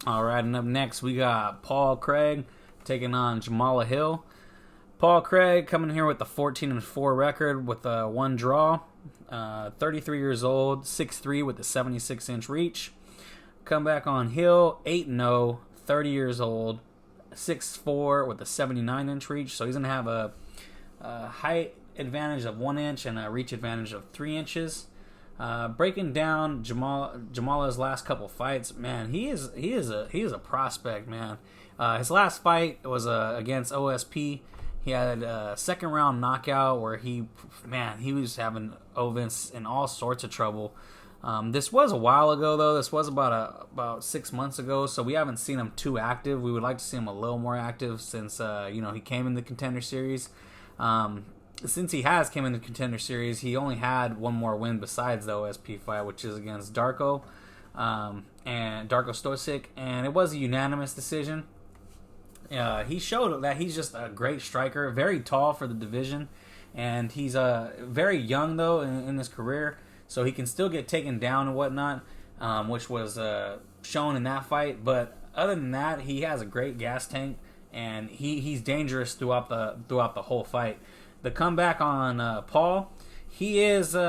All right, and up next we got Paul Craig taking on Jamahal Hill. Paul Craig coming here with a 14-4 record with one draw. 33 years old, 6'3" with a 76-inch reach. Come back on Hill, 8-0, 30 years old, 6'4" with a 79-inch reach. So he's going to have a height advantage of 1 inch and a reach advantage of 3 inches. Breaking down Jamal's last couple fights, man, he is a prospect, man. His last fight was against OSP. He had a second round knockout where he was having Ovens in all sorts of trouble. This was a while ago though. This was about 6 months ago, so we haven't seen him too active. We would like to see him a little more active since he came in the Contender Series. Since he has came in the Contender Series, he only had one more win besides the OSP fight, which is against Darko and Darko Stosic, and it was a unanimous decision. He showed that he's just a great striker, very tall for the division, and he's very young though in his career, so he can still get taken down and whatnot, which was shown in that fight. But other than that, he has a great gas tank, and he's dangerous throughout the whole fight. The comeback on Paul, he is he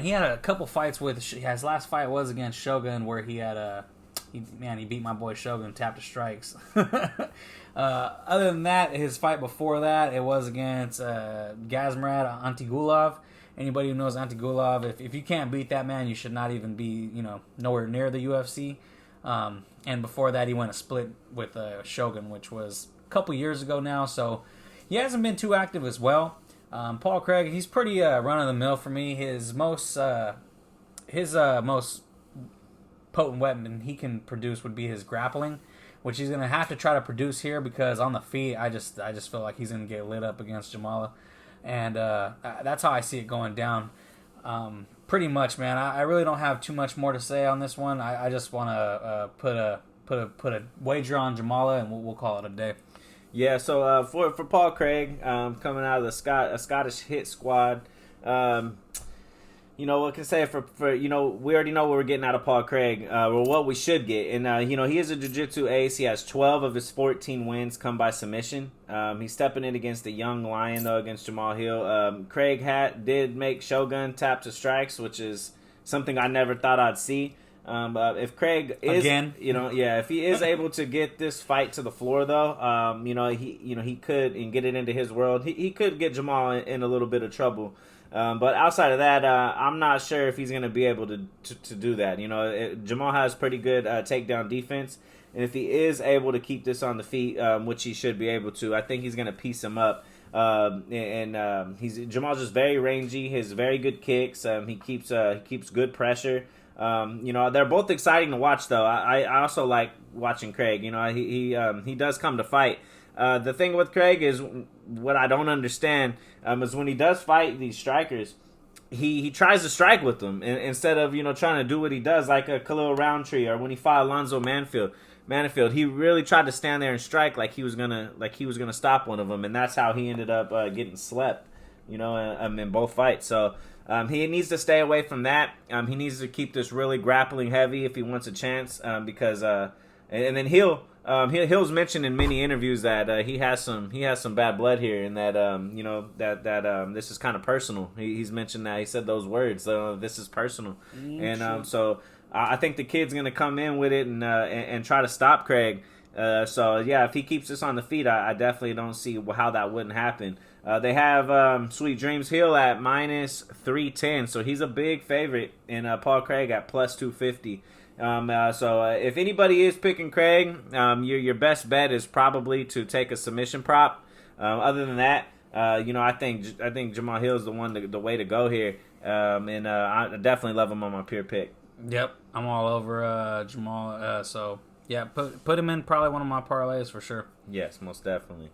had a couple fights with his last fight was against Shogun where he had he beat my boy Shogun, tapped to strikes. Other than that, his fight before that, it was against Gazmurad Antigulov. Anybody who knows Antigulov, if you can't beat that man, you should not even be nowhere near the UFC. And before that, he went a split with Shogun, which was a couple years ago now. So he hasn't been too active as well. Paul Craig, he's pretty run of the mill for me. His most potent weapon he can produce would be his grappling, which he's gonna have to try to produce here because on the feet, I just feel like he's gonna get lit up against Jamahal, and that's how I see it going down. Pretty much, man. I really don't have too much more to say on this one. I just want to put a wager on Jamahal, and we'll call it a day. Yeah, so for Paul Craig, coming out of the Scottish Hit Squad, what can I say for we already know what we're getting out of Paul Craig, or what we should get, and he is a jiu-jitsu ace. He has 12 of his 14 wins come by submission. He's stepping in against the young lion though, against Jamahal Hill. Craig did make Shogun tap to strikes, which is something I never thought I'd see. If Craig is again, if he is able to get this fight to the floor though, he could and get it into his world. He could get Jamahal in a little bit of trouble. But outside of that, I'm not sure if he's going to be able to do that. Jamahal has pretty good takedown defense, and if he is able to keep this on the feet, which he should be able to, I think he's going to piece him up. Jamal's just very rangy. His very good kicks. He keeps good pressure. They're both exciting to watch, though. I also like watching Craig. He does come to fight. The thing with Craig is what I don't understand is when he does fight these strikers, he tries to strike with them instead of trying to do what he does like a Khalil Roundtree or when he fought Alonzo Manifield. He really tried to stand there and strike like he was gonna stop one of them, and that's how he ended up getting slept. In both fights. So. He needs to stay away from that. He needs to keep this really grappling heavy if he wants a chance. Because and then Hill's mentioned in many interviews that he has some bad blood here, and that this is kind of personal. He's mentioned that he said those words. This is personal, and so I think the kid's gonna come in with it and try to stop Craig. If he keeps this on the feet, I definitely don't see how that wouldn't happen. They have Sweet Dreams Hill at minus 310, so he's a big favorite, and Paul Craig at plus 250. If anybody is picking Craig, your best bet is probably to take a submission prop. Other than that, I think Jamahal Hill is the way to go here, and I definitely love him on my pure pick. Yep, I'm all over Jamahal. So yeah, put him in probably one of my parlays for sure. Yes, most definitely.